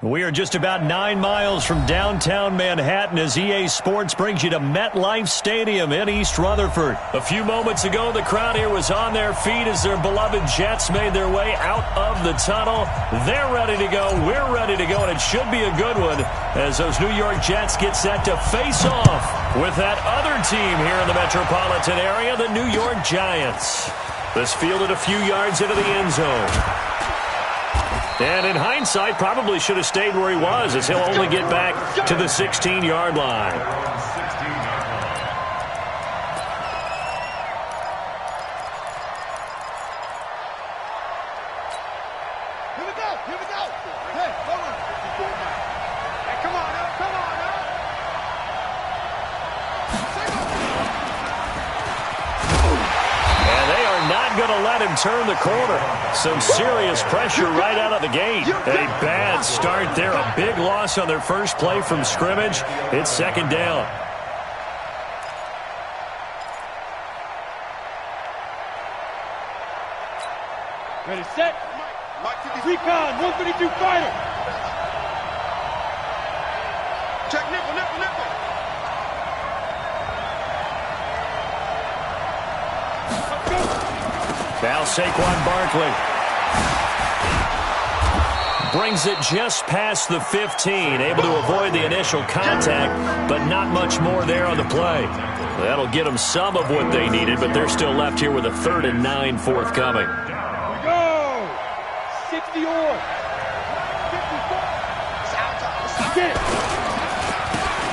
We are just about 9 miles from downtown Manhattan as EA Sports brings you to MetLife Stadium in East Rutherford. A few moments ago, the crowd here was on their feet as their beloved Jets made their way out of the tunnel. They're ready to go. We're ready to go, and it should be a good one as those New York Jets get set to face off with that other team here in the metropolitan area, the New York Giants. This fielded a few yards into the end zone. And in hindsight, probably should have stayed where he was as he'll only get back to the 16-yard line. Here we go, here we go. Hey, hold on. Hey, come on now, come on now. And they are not going to let him turn the corner. Some serious pressure right out of the gate. A bad start there. A big loss on their first play from scrimmage. It's second down. Ready, set. Recon, 152 fighter. Check nickel, nickel, nickel. Now Saquon Barkley brings it just past the 15, able to avoid the initial contact, but not much more there on the play. That'll get them some of what they needed, but they're still left here with a 3rd and 9 forthcoming. Go! 60 or 54.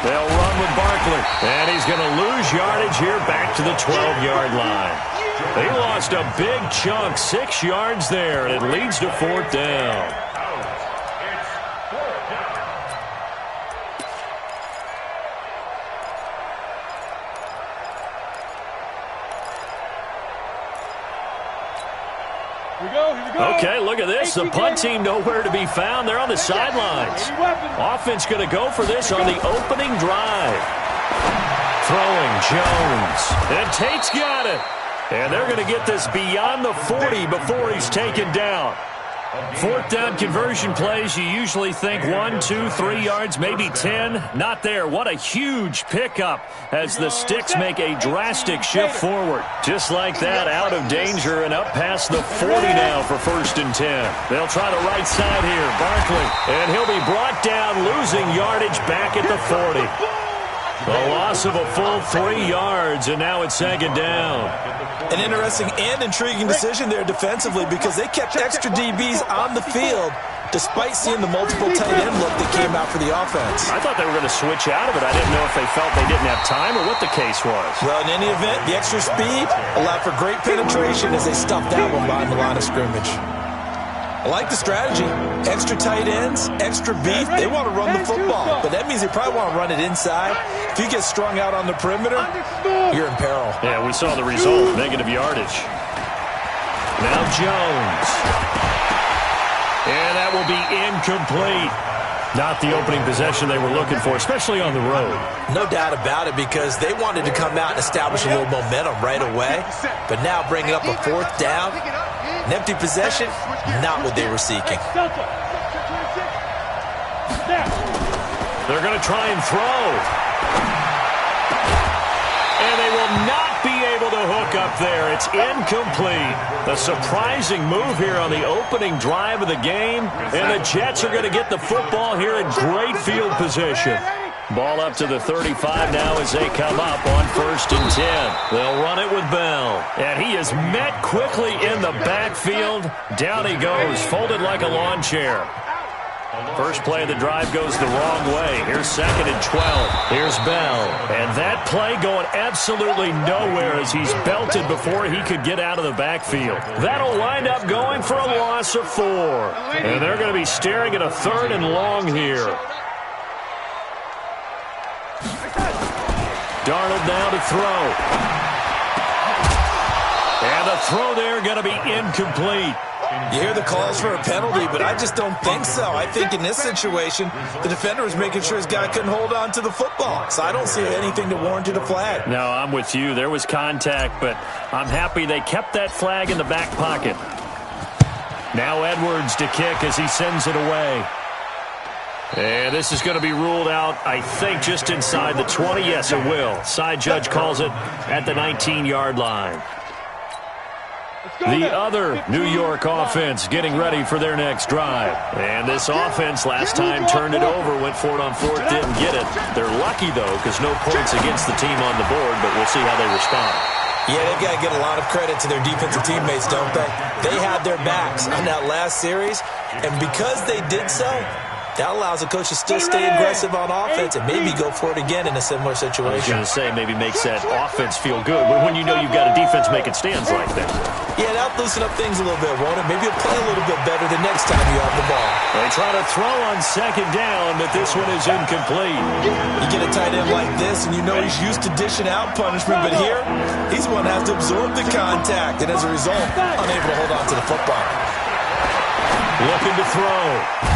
They'll run with Barkley, and he's going to lose yardage here back to the 12-yard line. They lost a big chunk, 6 yards there, and it leads to 4th down. Okay, look at this. The punt team nowhere to be found. They're on the sidelines. Offense going to go for this on the opening drive. Throwing Jones. And Tate's got it. And they're going to get this beyond the 40 before he's taken down. 4th down conversion plays, you usually think 1, 2, 3 yards, maybe 10. Not there. What a huge pickup as the Sticks make a drastic shift forward. Just like that, out of danger and up past the 40 now for 1st and 10. They'll try the right side here. Barkley. And he'll be brought down, losing yardage back at the 40. A loss of a full 3 yards, and now it's 2nd down. An interesting and intriguing decision there defensively because they kept extra DBs on the field despite seeing the multiple tight end look that came out for the offense. I thought they were going to switch out of it. I didn't know if they felt they didn't have time or what the case was. Well, in any event, the extra speed allowed for great penetration as they stuffed that one behind the line of scrimmage. I like the strategy. Extra tight ends, extra beef. They want to run the football, but that means they probably want to run it inside. If you get strung out on the perimeter, you're in peril. Yeah, we saw the result, negative yardage. Now Jones. And that will be incomplete. Not the opening possession they were looking for, especially on the road. No doubt about it, because they wanted to come out and establish a little momentum right away, but now bringing up a 4th down, an empty possession, not what they were seeking. They're going to try and throw. And they will not be able to hook up there. It's incomplete. A surprising move here on the opening drive of the game. And the Jets are going to get the football here in great field position. Ball up to the 35 now as they come up on 1st and 10. They'll run it with Bell. And he is met quickly in the backfield. Down he goes, folded like a lawn chair. First play of the drive goes the wrong way. Here's 2nd and 12. Here's Bell. And that play going absolutely nowhere as he's belted before he could get out of the backfield. That'll wind up going for a loss of 4. And they're going to be staring at a 3rd and long here. Darnold now to throw. And the throw there going to be incomplete. You hear the calls for a penalty, but I just don't think so. I think in this situation, the defender was making sure his guy couldn't hold on to the football. So I don't see anything to warrant a flag. No, I'm with you. There was contact, but I'm happy they kept that flag in the back pocket. Now Edwards to kick as he sends it away. And this is going to be ruled out, I think, just inside the 20. Yes, it will. Side judge calls it at the 19-yard line. The other New York offense getting ready for their next drive. And this offense last time turned it over, went for it on fourth, didn't get it. They're lucky, though, because no points against the team on the board, but we'll see how they respond. Yeah, they've got to get a lot of credit to their defensive teammates, don't they? They had their backs on that last series, and because they did so, that allows the coach to still stay aggressive on offense and maybe go for it again in a similar situation. I was going to say maybe makes that offense feel good when you know you've got a defense making stands like that. Yeah, that'll loosen up things a little bit, won't it? Maybe you'll play a little bit better the next time you have the ball. They try to throw on second down, but this one is incomplete. You get a tight end like this, and you know he's used to dishing out punishment, but here, he's one that has to absorb the contact, and as a result, unable to hold on to the football. Looking to throw.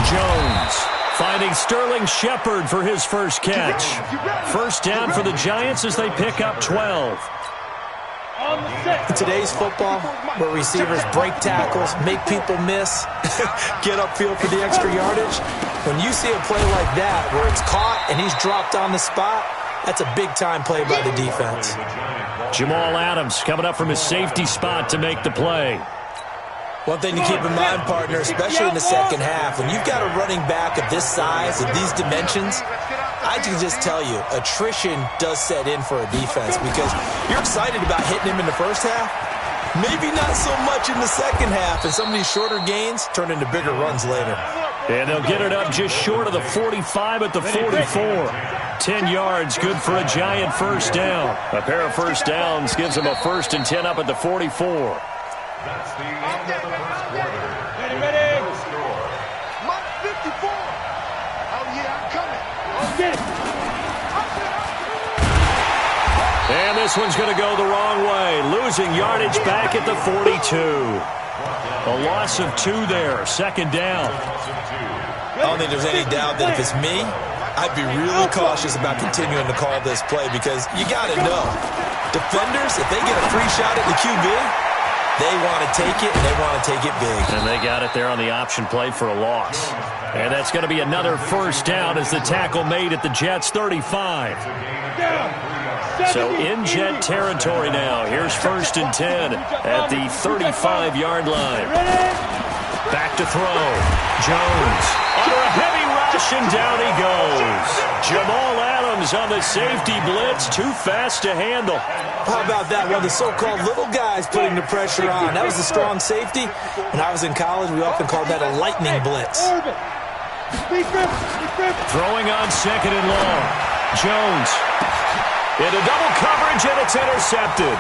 Jones finding Sterling Shepard for his first catch. First down for the Giants as they pick up 12. In today's football, where receivers break tackles, make people miss, get upfield for the extra yardage, when you see a play like that where it's caught and he's dropped on the spot, that's a big-time play by the defense. Jamal Adams coming up from his safety spot to make the play. One thing to keep in mind, partner, especially in the second half, when you've got a running back of this size, of these dimensions, I can just tell you, attrition does set in for a defense because you're excited about hitting him in the first half. Maybe not so much in the second half, and some of these shorter gains turn into bigger runs later. And they'll get it up just short of the 45 at the 44. 10 yards, good for a Giant first down. A pair of first downs gives them a 1st and 10 up at the 44. That's the end of the first quarter. Ready. Mark 54. Oh, yeah, I'm coming. Okay. And this one's going to go the wrong way. Losing yardage back at the 42. A loss of 2 there. Second down. I don't think there's any doubt that if it's me, I'd be really cautious about continuing to call this play because you got to know, defenders, if they get a free shot at the QB, they want to take it, and they want to take it big. And they got it there on the option play for a loss. And that's going to be another first down as the tackle made at the Jets' 35. So in Jet territory now. Here's 1st and 10 at the 35-yard line. Back to throw. Jones under a heavy rush, and down he goes. Jamal Adams on the safety blitz, too fast to handle. How about that? One of the so-called little guys putting the pressure on. That was a strong safety. When I was in college, we often called that a lightning blitz. Throwing on second and long. Jones into double coverage, and it's intercepted.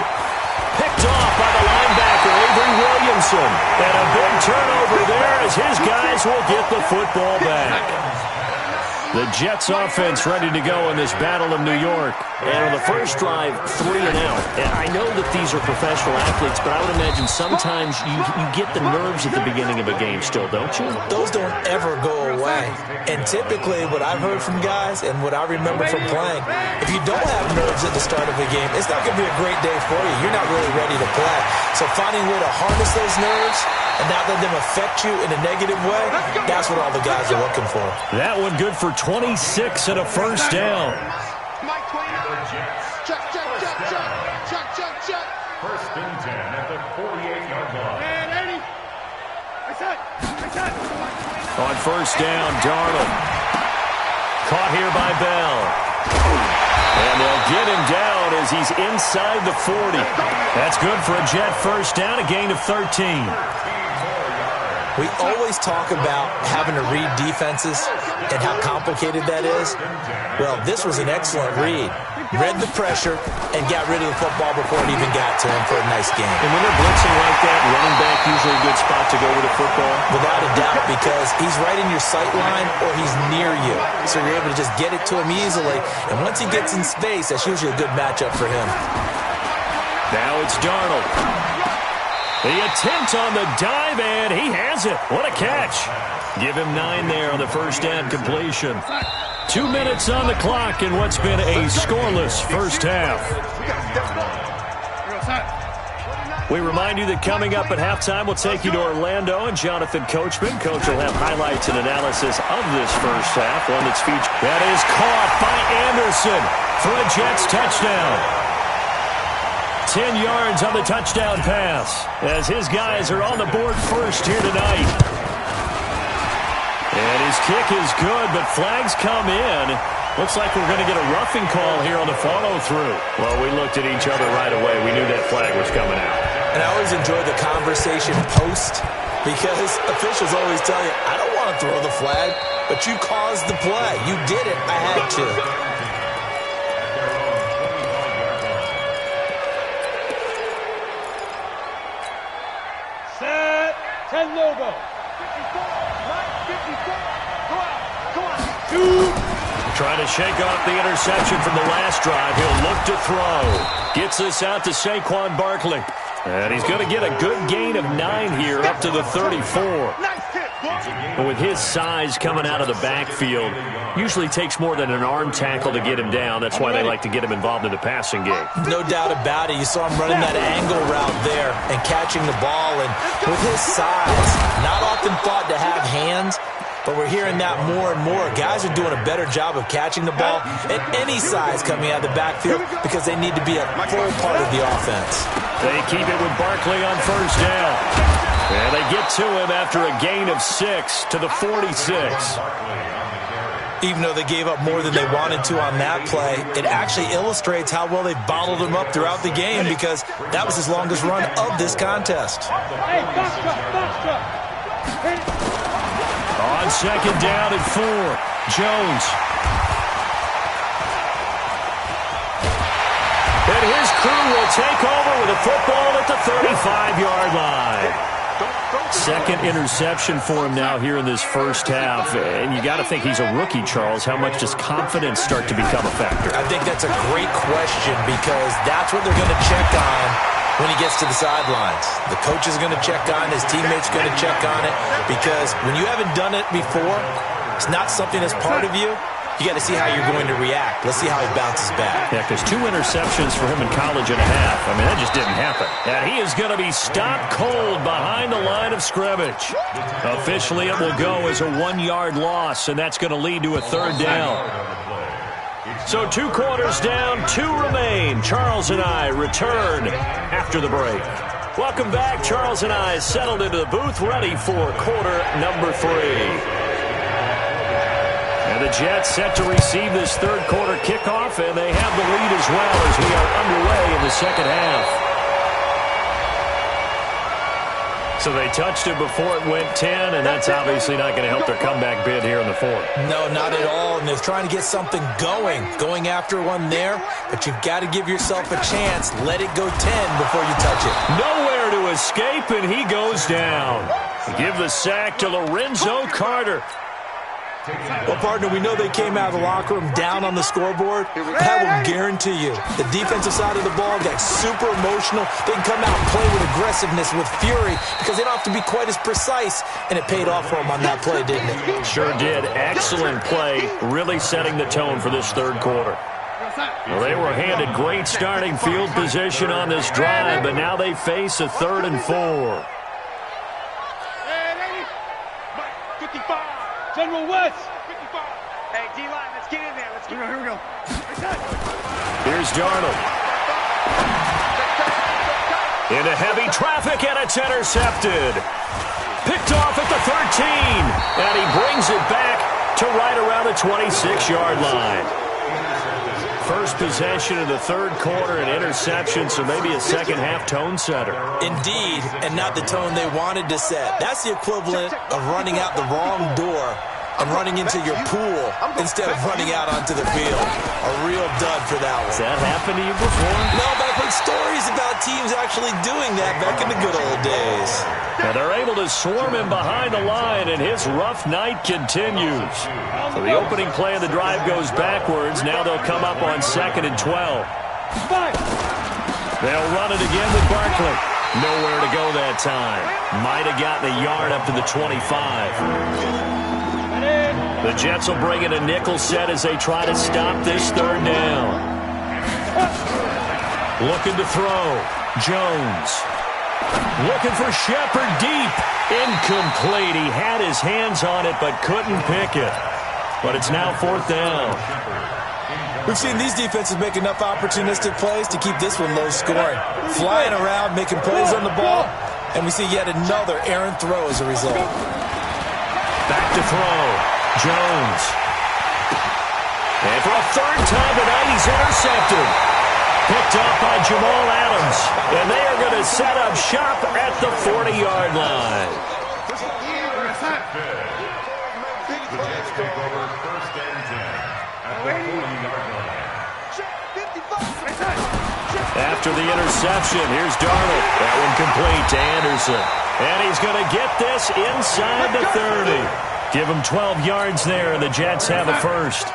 Picked off by the linebacker, Avery Williamson. And a big turnover there as his guys will get the football back. The Jets offense ready to go in this Battle of New York. And on the first drive, 3 and out. And I know that these are professional athletes, but I would imagine sometimes you get the nerves at the beginning of a game still, don't you? Those don't ever go away. And typically what I've heard from guys and what I remember from playing, if you don't have nerves at the start of a game, it's not going to be a great day for you. You're not really ready to play. So finding a way to harness those nerves and not let them affect you in a negative way, that's what all the guys are looking for. That one good for 26 and a first down. Check. 1st and 10 at the 48-yard line. And 80. On first down, Darnold. Caught here by Bell. And they'll get him down as he's inside the 40. That's good for a Jet first down, a gain of 13. We always talk about having to read defenses and how complicated that is. Well, this was an excellent read. Read the pressure and got rid of the football before it even got to him for a nice game. And when they're blitzing like that, running back usually a good spot to go with the football? Without a doubt, because he's right in your sight line or he's near you. So you're able to just get it to him easily. And once he gets in space, that's usually a good matchup for him. Now it's Darnold. The attempt on the dive, and he has it. What a catch. Give him 9 there on the first down completion. 2 minutes on the clock in what's been a scoreless first half. We remind you that coming up at halftime, we'll take you to Orlando and Jonathan Coachman. Coach will have highlights and analysis of this first half, one that's featured. That is caught by Anderson for a Jets touchdown. 10 yards on the touchdown pass as his guys are on the board first here tonight. And his kick is good, but flags come in. Looks like we're going to get a roughing call here on the follow-through. Well, we looked at each other right away. We knew that flag was coming out. And I always enjoy the conversation post because officials always tell you, I don't want to throw the flag, but you caused the play. You did it. I had to. Set. 10 logo. 54. 54. Go out. Go on. Shoot. Trying to shake off the interception from the last drive. He'll look to throw. Gets this out to Saquon Barkley. And he's going to get a good gain of 9 here up to the 34. But with his size coming out of the backfield, usually takes more than an arm tackle to get him down. That's why they like to get him involved in the passing game. No doubt about it. You saw him running that angle route there and catching the ball. And with his size, not often thought to have hands, but we're hearing that more and more. Guys are doing a better job of catching the ball at any size coming out of the backfield because they need to be a full part of the offense. They keep it with Barkley on first down. And they get to him after a gain of 6 to the 46. Even though they gave up more than they wanted to on that play, it actually illustrates how well they bottled him up throughout the game because that was his longest run of this contest. Hey, box truck. On second down and 4, Jones. And his crew will take over with a football at the 35-yard line. Second interception for him now here in this first half. And you got to think he's a rookie, Charles. How much does confidence start to become a factor? I think that's a great question because that's what they're going to check on when he gets to the sidelines. The coach is going to check on, his teammates are going to check on it because when you haven't done it before, it's not something that's part of you. You got to see how you're going to react. Let's see how he bounces back. Yeah, because 2 interceptions for him in college and a half. I mean, that just didn't happen. And he is going to be stopped cold behind the line of scrimmage. Officially, it will go as a 1-yard loss, and that's going to lead to a third down. So 2 quarters down, 2 remain. Charles and I return after the break. Welcome back. Charles and I settled into the booth, ready for quarter number 3. And the Jets set to receive this third quarter kickoff, and they have the lead as well as we are underway in the second half. So they touched it before it went 10, and that's obviously not going to help their comeback bid here in the fourth. No, not at all, and they're trying to get something going after one there, but you've got to give yourself a chance. Let it go 10 before you touch it. Nowhere to escape, and he goes down. Give the sack to Lorenzo Carter. Well, partner, we know they came out of the locker room down on the scoreboard. I will guarantee you the defensive side of the ball got super emotional. They can come out and play with aggressiveness, with fury, because they don't have to be quite as precise, and it paid off for them on that play, didn't it? Sure did. Excellent play, really setting the tone for this third quarter. Well, they were handed great starting field position on this drive, but now they face a 3rd and 4. General West. 55. Hey, D-line, let's get in there. Let's get Here we go. Here's Darnold. Into heavy traffic, and it's intercepted. Picked off at the 13. And he brings it back to right around the 26-yard line. First possession of the third quarter, an interception, so maybe a second-half tone setter. Indeed, and not the tone they wanted to set. That's the equivalent of running out the wrong door and running into your pool instead of running out onto the field. A real dud for that one. Has that happened to you before? No, but I've heard stories about teams actually doing that back in the good old days. And they're able to swarm him behind the line, and his rough night continues. So the opening play of the drive goes backwards. Now they'll come up on 2nd and 12. They'll run it again with Barkley. Nowhere to go that time. Might have gotten a yard up to the 25. The Jets will bring in a nickel set as they try to stop this third down. Looking to throw. Jones. Looking for Shepard deep. Incomplete. He had his hands on it but couldn't pick it. But it's now fourth down. We've seen these defenses make enough opportunistic plays to keep this one low scoring. Flying around, making plays on the ball, and we see yet another errant throw as a result. Back to throw. Jones. And for a third time tonight, he's intercepted. Picked up by Jamal Adams. And they are going to set up shop at the 40-yard line. The Jets take over first and 10 at the 40-yard line. After the interception, here's Darnold. That one complete to Anderson. And he's going to get this inside the 30. Give him 12 yards there, and the Jets have a first.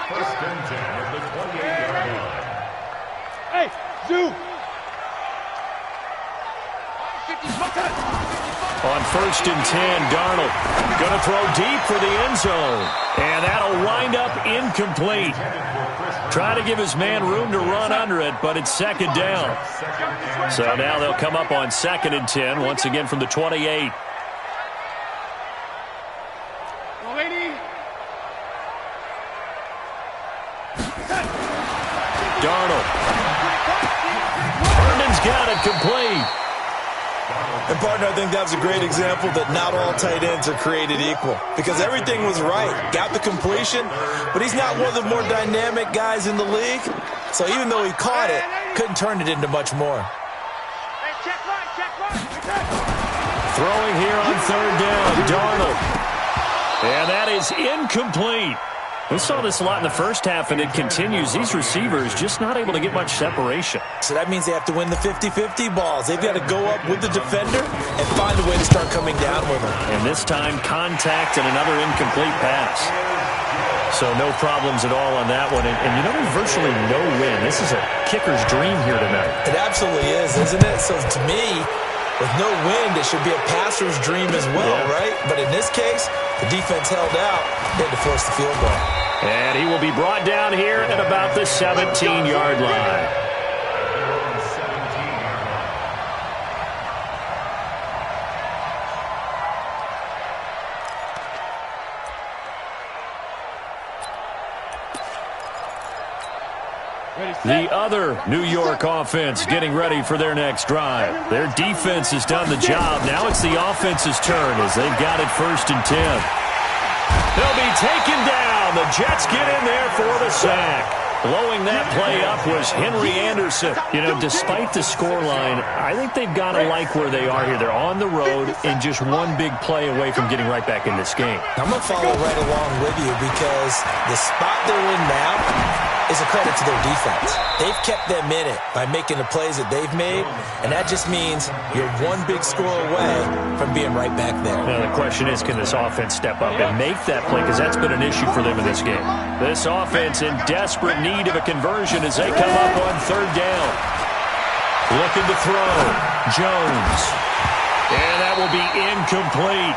First and 10 at the 28-yard line. Hey, Zoo! On first and 10, Darnold going to throw deep for the end zone. And that'll wind up incomplete. Trying to give his man room to run under it, but it's second down. So now they'll come up on second and 10, once again from the 28. Darnold. Herndon's got it complete. And, partner, I think that was a great example that not all tight ends are created equal. Because everything was right. Got the completion, but he's not one of the more dynamic guys in the league. So even though he caught it, couldn't turn it into much more. Throwing here on third down, Darnold. And that is incomplete. We saw this a lot in the first half, and it continues. These receivers just not able to get much separation. So that means they have to win the 50-50 balls. They've got to go up with the defender and find a way to start coming down with them. And this time, contact and another incomplete pass. So no problems at all on that one. And you know, there's virtually no win. This is a kicker's dream here tonight. It absolutely is, isn't it? So to me, with no wind, it should be a passer's dream as well, right? But in this case, the defense held out. They had to force the field goal. And he will be brought down here at about the 17-yard line. The other New York offense getting ready for their next drive. Their defense has done the job. Now it's the offense's turn as they've got it first and 10. They'll be taken down. The Jets get in there for the sack. Blowing that play up was Henry Anderson. You know, despite the scoreline, I think they've got to like where they are here. They're on the road and just one big play away from getting right back in this game. I'm going to follow right along with you because the spot they're in now is a credit to their defense. They've kept them in it by making the plays that they've made, and that just means you're one big score away from being right back there. Now, the question is, can this offense step up and make that play? Because that's been an issue for them in this game. This offense in desperate need of a conversion as they come up on third down. Looking to throw. Jones. And that will be incomplete.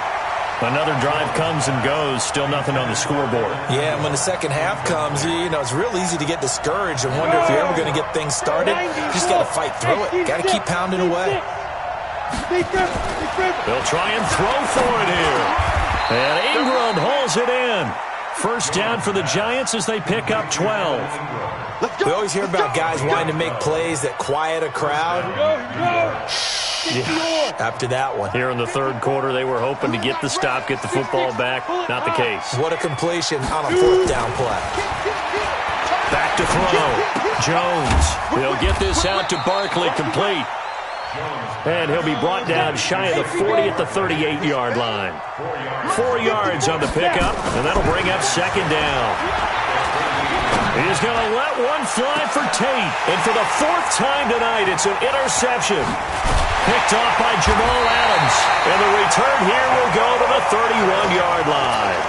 Another drive comes and goes. Still nothing on the scoreboard. Yeah, and when the second half comes, you know, it's real easy to get discouraged and wonder if you're ever going to get things started. You just got to fight through it. Got to keep pounding away. They'll try and throw for it here. And Ingram hauls it in. First down for the Giants as they pick up 12. We always hear about guys wanting to make plays that quiet a crowd. Yeah, after that one. Here in the third quarter, they were hoping to get the stop, get the football back. Not the case. What a completion on a fourth down play. Back to throw. Jones. He'll get this out to Barkley, complete. And he'll be brought down shy of the 40 at the 38-yard line. 4 yards on the pickup, and that'll bring up second down. He's going to let one fly for Tate. And for the fourth time tonight, it's an interception. Picked off by Jamal Adams. And the return here will go to the 31-yard line.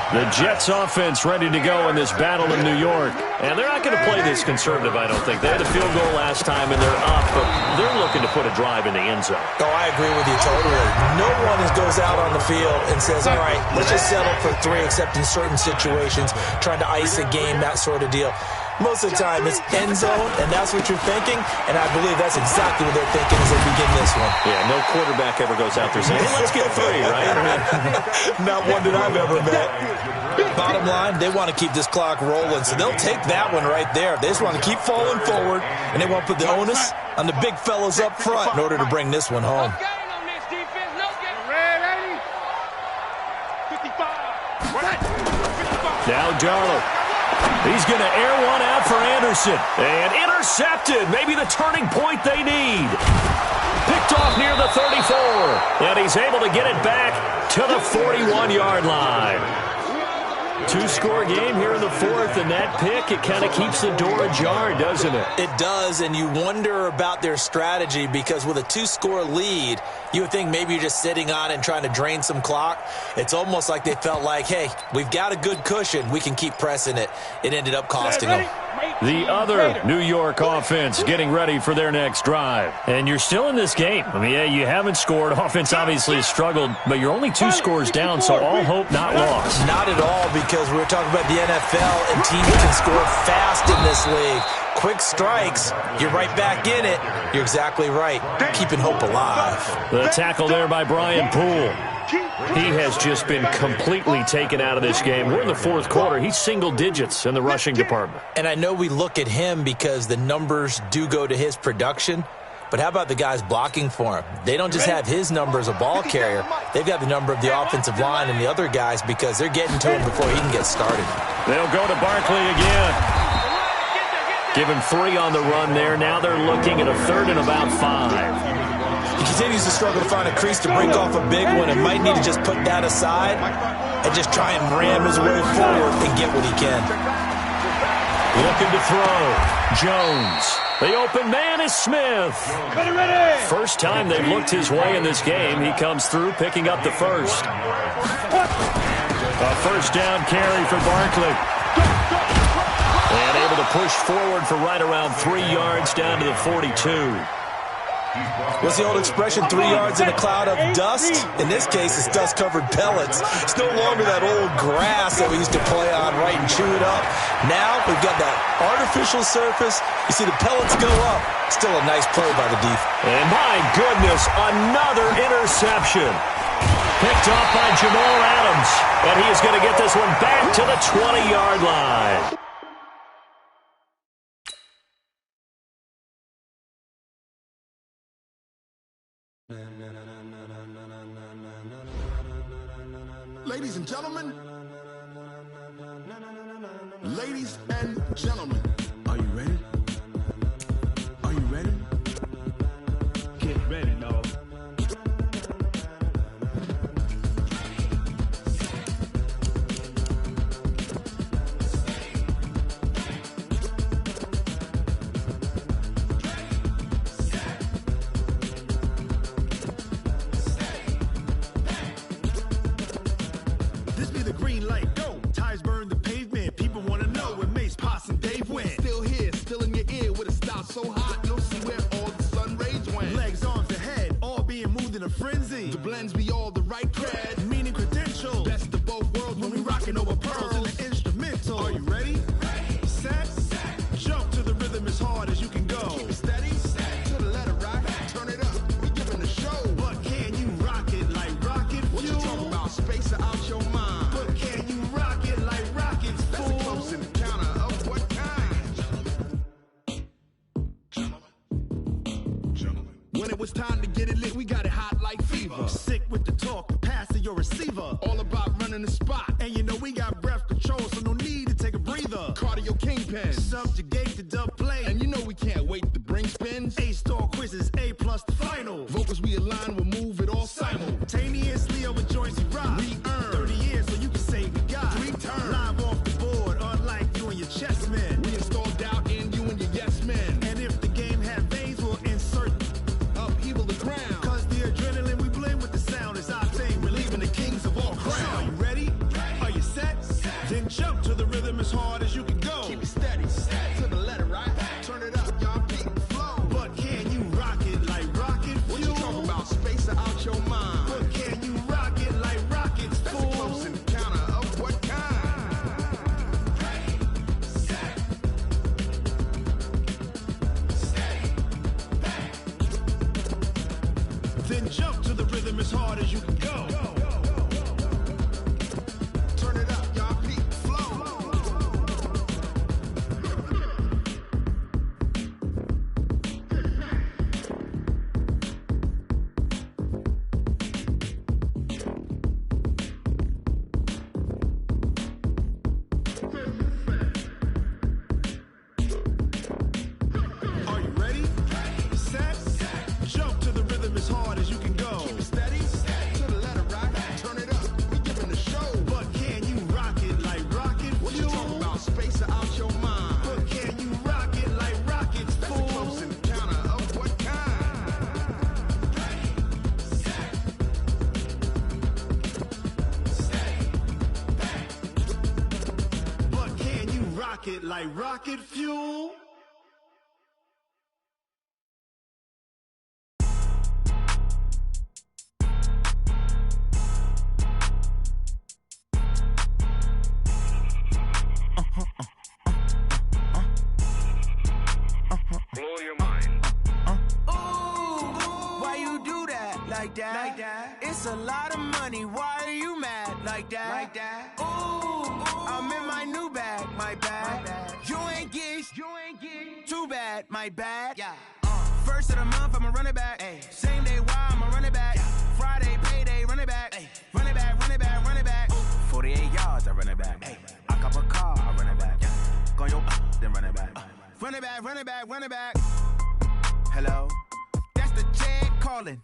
The Jets offense ready to go in this battle in New York. And they're not going to play this conservative, I don't think. They had a field goal last time, and they're up, but they're looking to put a drive in the end zone. Oh, I agree with you totally. No one goes out on the field and says, all right, let's just settle for 3, except in certain situations, trying to ice a game, that sort of deal. Most of the time, it's end zone, and that's what you're thinking, and I believe that's exactly what they're thinking as they begin this one. Yeah, no quarterback ever goes out there saying, hey, let's get 3, right? Not one that I've ever met. Bottom line, they want to keep this clock rolling, so they'll take that one right there. They just want to keep falling forward, and they want to put the onus on the big fellows up front in order to bring this one home. Now Darnold. He's going to air one out for Anderson. And intercepted. Maybe the turning point they need. Picked off near the 34. And he's able to get it back to the 41-yard line. 2-score game here in the 4th, and that pick, it kind of keeps the door ajar, doesn't it? It does, and you wonder about their strategy because with a 2-score lead, you would think maybe you're just sitting on it and trying to drain some clock. It's almost like they felt like, hey, we've got a good cushion. We can keep pressing it. It ended up costing them. The other New York offense getting ready for their next drive. And you're still in this game. I mean, yeah, you haven't scored. Offense obviously has struggled, but you're only 2 scores down, so all hope not lost. Not at all, because we're talking about the NFL, and teams can score fast in this league. Quick strikes, you're right back in it. You're exactly right. Keeping hope alive. The tackle there by Brian Poole. He has just been completely taken out of this game. We're in the 4th quarter. He's single digits in the rushing department. And I know we look at him because the numbers do go to his production, but how about the guys blocking for him? They don't just have his number as a ball carrier. They've got the number of the offensive line and the other guys because they're getting to him before he can get started. They'll go to Barkley again. Give him 3 on the run there. Now they're looking at a 3rd and about 5. He continues to struggle to find a crease to break off a big one and might need to just put that aside and just try and ram his way forward and get what he can. Looking to throw. Jones. The open man is Smith. First time they've looked his way in this game. He comes through picking up the first. A first down carry for Barkley. And able to push forward for right around 3 yards down to the 42. What's the old expression, 3 yards in a cloud of dust? In this case, it's dust-covered pellets. It's no longer that old grass that we used to play on, right, and chew it up. Now we've got that artificial surface. You see the pellets go up. Still a nice play by the defense. And my goodness, another interception. Picked off by Jamal Adams. And he is going to get this one back to the 20-yard line. Ladies and gentlemen, ladies and gentlemen, are you ready? Are you ready? Get ready, dog. This be the green light, go. Tires burn the pavement. People want to know where Mace, Potts, and Dave went. Still here, still in your ear with a style so hot, you'll see where all the sun rays went. Legs, arms, and head, all being moved in a frenzy. The blends be all the right cred, meaning credentials. Best of both worlds when we rockin' over pearls in the instrumental. Are you ready? Set. Jump to the rhythm as hard as you can go. Keep it steady, to the letter rock. Turn it up, we giving the show. But can you rock it like rocket fuel? What you talking about, space or out your mind? But can you rock it like rockets, fool? That's a close encounter of what kind? Gentlemen. When it was time to get it lit, we got it hot like fever. Sick with the talk, pass to your receiver. All about running the spot. And you know we got breath control, so no need to take a breather. Cardio kingpin, subjugate the dub play. And you know we can't wait to bring spins. A-star quizzes, A+ the final. Vocals we align, we'll move it all simultaneously over joints we rock. We earn 30 years, so you can say we got 3 turns. Live off the board, unlike you and your chess men. We install doubt in you and your yes men. And if the game had veins, we'll insert upheaval the ground. Cause the adrenaline we blend with the sound is our thing. Relieving the kings of all crowns. So are you ready? Are you set? hard as you can go. Turn it up, y'all peep flow. Are you ready? Set. Jump to the rhythm as hard as you can go. Keep it steady. To the letter right. Turn it up. We giving the show. But can you rock it like rocket fuel? What you talking about? Space out your mind. But can you rock it like rockets, fool? That's a close encounter of what kind? But can you rock it like rocket fuel? Blow your mind. Why you do that? Like that? It's a lot of money. Why are you mad? Like that? I'm in my new bag. My bad. You ain't get. Too bad. My bad. Yeah. First of the month, I'ma run it back. Ay. Same day, why I'ma run it back. Yeah. Friday, payday, run it back. Ay. Run it back. 48 yards, I run it back. Ay. I cop a car, I run it back. Yeah. Go your then run it back. Run it back. Hello? That's the check calling.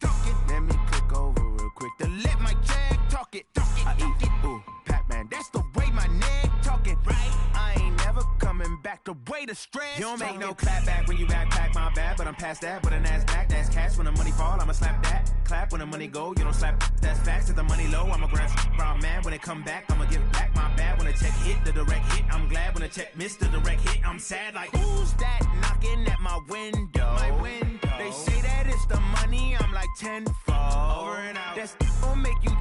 Let me click over real quick to let my check talk it. I eat it, ooh, Pac-Man. That's the way my neck talking. Right? I ain't never coming back the way the stress. You don't make no clap back when you backpack, my bad. But I'm past that with a NASDAQ. That's cash when the money fall, I'ma slap that. Clap when the money go, you don't slap. That's facts. If the money low, I'ma grab brown man. When it come back, I'ma give back my bad. When the check hit, the direct hit. I'm glad when the check missed the direct hit. I'm sad like, who's that knocking at my window? My window. They say that it's the money, I'm like tenfold. Over and out. That's gon' make you